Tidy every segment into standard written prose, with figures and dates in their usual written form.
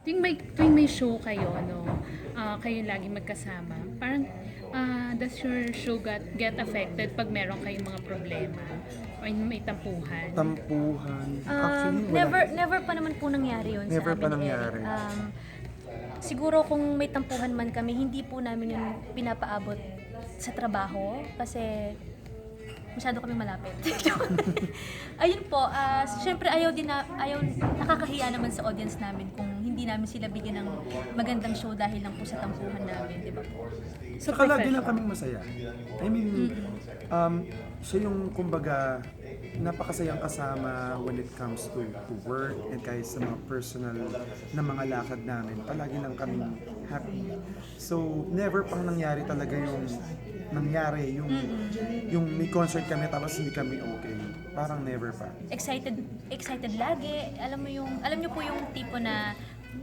Tuwing may show kayo, ano, kayo lagi magkasama, parang does your show get affected pag meron kayong mga problema or may tampuhan? Tampuhan. Actually, Never wala. never pa naman po nangyari yun Never sa pa amin ni nangyari. Eric. Siguro kung may tampuhan man kami, hindi po namin yun pinapaabot sa trabaho kasi masyado kami malapit. Ayun po, syempre nakakahiya naman sa audience namin kung hindi namin sila bigyan ng magandang show dahil lang po sa tampuhan namin, di ba po? Saka lagi lang kaming masaya. I mean, siya yung kumbaga napakasayang kasama when it comes to work and kahit sa mga personal na mga lakad namin. Palagi lang kaming happy. So, never pang nangyari talaga yung may concert kami tapos hindi kami okay. Parang never pa. Excited lagi. Alam niyo po yung tipo na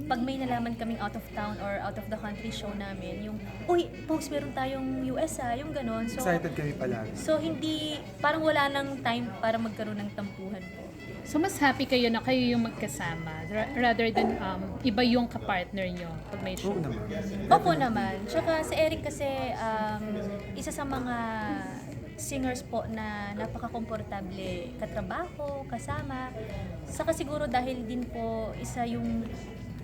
pag may nalaman kaming out of town or out of the country show namin, yung, uy, post meron tayong US yung ganon. So, Excited kami palagi. so hindi, parang wala nang time para magkaroon ng tampuhan po. So mas happy kayo na kayo yung magkasama rather than iba yung kapartner nyo pag may show? Oo naman. Opo naman. Tsaka si Eric kasi isa sa mga singers po na napaka-komportable katrabaho, kasama. Saka siguro dahil din po isa yung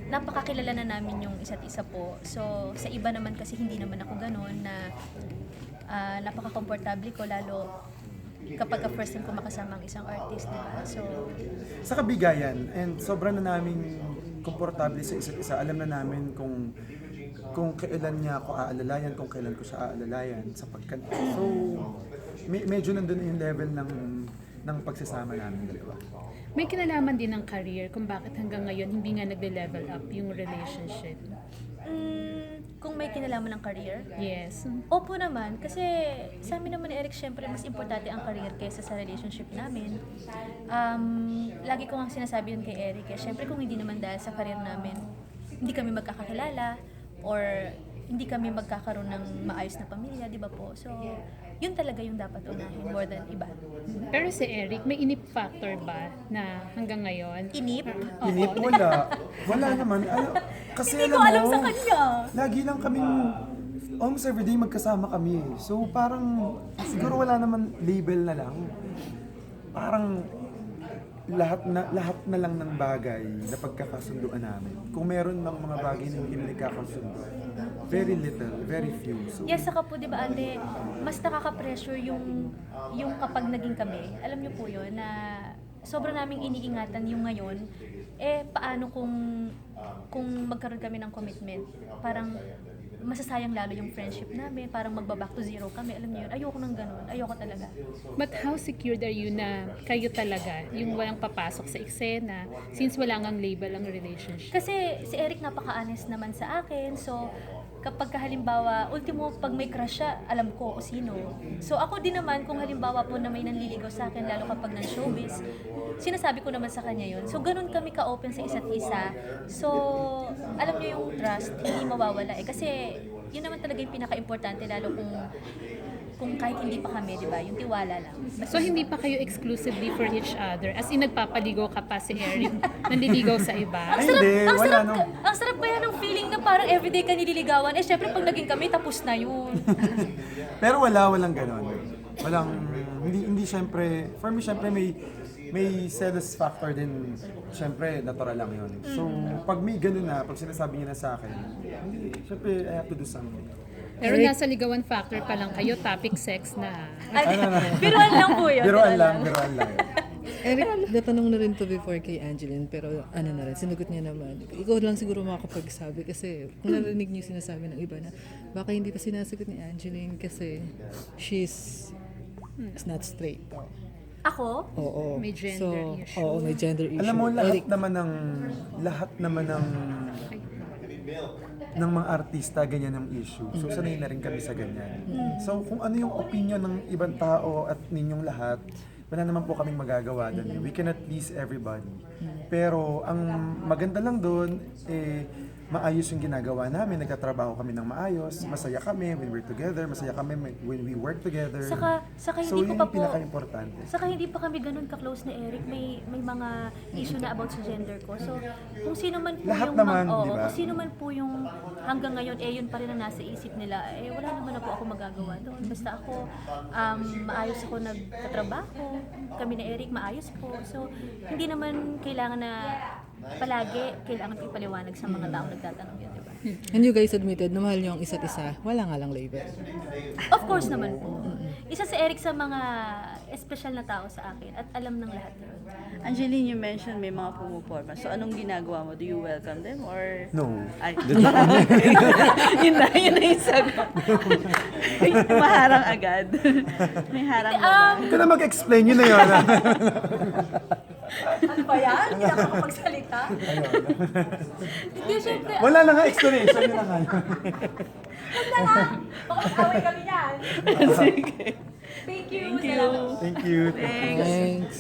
napakakilala na namin yung isa't isa po. So sa iba naman kasi hindi naman ako gano'n na napaka-komportable ko lalo kapag first time ko makasama ang isang artist, di ba? So, Sa kabigayan, and sobrang na namin komportable sa isa't isa. Alam na namin kung kailan niya ako aalalayan, kung kailan ko siya aalalayan sa pagkanta. So, medyo nandun yung level ng pagsasama namin dalawa. May kinalaman din ng career kung bakit hanggang ngayon hindi nga nagle-level up yung relationship. kung may kinalaman ng career, Yes. opo naman. Kasi sa amin naman ni Eric, syempre mas importante ang career kaysa sa relationship namin. Lagi ko nga sinasabi yun kay Eric, syempre kung hindi naman dahil sa career namin, hindi kami magkakakilala or hindi kami magkakaroon ng maayos na pamilya, di ba po? So, yun talaga yung dapat unahin more than iba. Pero si Eric, may inip factor ba na hanggang ngayon? Inip? Oo. Inip, wala. Wala naman. Kasi Hindi ko alam alam mo, sa kanya. lagi lang kaming, almost everyday magkasama kami. So parang, siguro wala naman label na lang. Parang, lahat na lang ng bagay na pagkakasunduan namin. Kung meron ng mga bagay na hindi nagkakasundo, very little, very few. So, Yes, saka po, di ba, ate, mas nakaka-pressure yung kapag naging kami. Alam niyo po yun, na sobrang naming iniingatan yung ngayon, paano kung magkaroon kami ng commitment? Parang masasayang lalo yung friendship namin, parang magba-back to zero kami. Alam niyo yun, ayoko nang ganun, ayoko talaga. But how secured are you na kayo talaga, yung walang papasok sa eksena, since wala ngang label ang relationship? Kasi si Eric napaka-honest naman sa akin, so kapag halimbawa, ultimo pag may crush siya, alam ko kung sino. So ako din naman, kung halimbawa po na may nanliligaw sa akin, lalo kapag ng showbiz, sinasabi ko naman sa kanya yun. So ganun kami ka-open sa isa't isa. So alam niyo yung trust, hindi mawawala Kasi yun naman talaga yung pinaka-importante, lalo kung kahit hindi pa kami, di ba? Yung tiwala lang. So hindi pa kayo exclusively for each other? As in nagpapaligo ka pa si Eric, nanliligaw sa iba? Ay, hindi, ang wala sarap, no. ang sarap kaya ng feeling na parang everyday ka nililigawan. Syempre pag naging kami, tapos na yun. Pero walang ganon. Hindi syempre, for me syempre may jealous factor din, syempre natural lang yun. So, pag may ganun na, pag sinasabi niya na sa akin, hindi, syempre I have to do something. Pero nasa ligawan factor pa lang kayo, topic sex na. Biruan lang po yun. Biruan lang. Eric, natanong na rin to before kay Angeline, pero ano na rin, sinagot niya naman. Ikaw lang siguro makakapagsabi kasi kung narinig niyo sinasabi ng iba na baka hindi pa sinasagot ni Angeline kasi she's not straight. Ako? Oo. May gender issue. Oo, may gender issue. Alam mo, lahat Eric, naman ng mga artista, ganyan ang issue. So, sanay na rin kami sa ganyan. So, kung ano yung opinion ng ibang tao at ninyong lahat, wala naman po kaming magagawa doon. We cannot please everybody. Pero, ang maganda lang doon, maayos yung ginagawa namin, nagtatrabaho kami ng maayos, masaya kami when we're together, masaya kami when we work together. Saka So hindi ko yun pa yung po, pinaka-importante. saka hindi pa kami ganun ka-close ni Eric. May mga issue na about sa gender ko. So, kung sino man po Lahat yung naman, oo, di ba? kung sino man po yung hanggang ngayon yun pa rin ang nasa isip nila, wala naman na po ako magagawa doon. Basta ako maayos ako nagtatrabaho. Kami ni Eric maayos po. So, hindi naman kailangan na palagi kailangan ipaliwanag sa mga taong nagtatanong yun, di ba? And you guys admitted na mahal niyo ang isa't isa. Wala nga lang label. Of course naman po. Isa si Eric sa mga espesyal na tao sa akin at alam ng lahat yun. Angeline, you mentioned may mga pumuporma. So, anong ginagawa mo? Do you welcome them or... No. Ay, yun na yung sagot. Maharang agad. May harang ba? Huwag ka na mag-explain, yun na yun. Ano ba yan? Hindi ako makapagsalita. Hindi, syempre. Wala na nga explanation, yun na nga. Huwag na nga. Baka mag-away kami yan. Sige. Thank you. Thank you. Salamat. Thank you. Thanks. Thanks.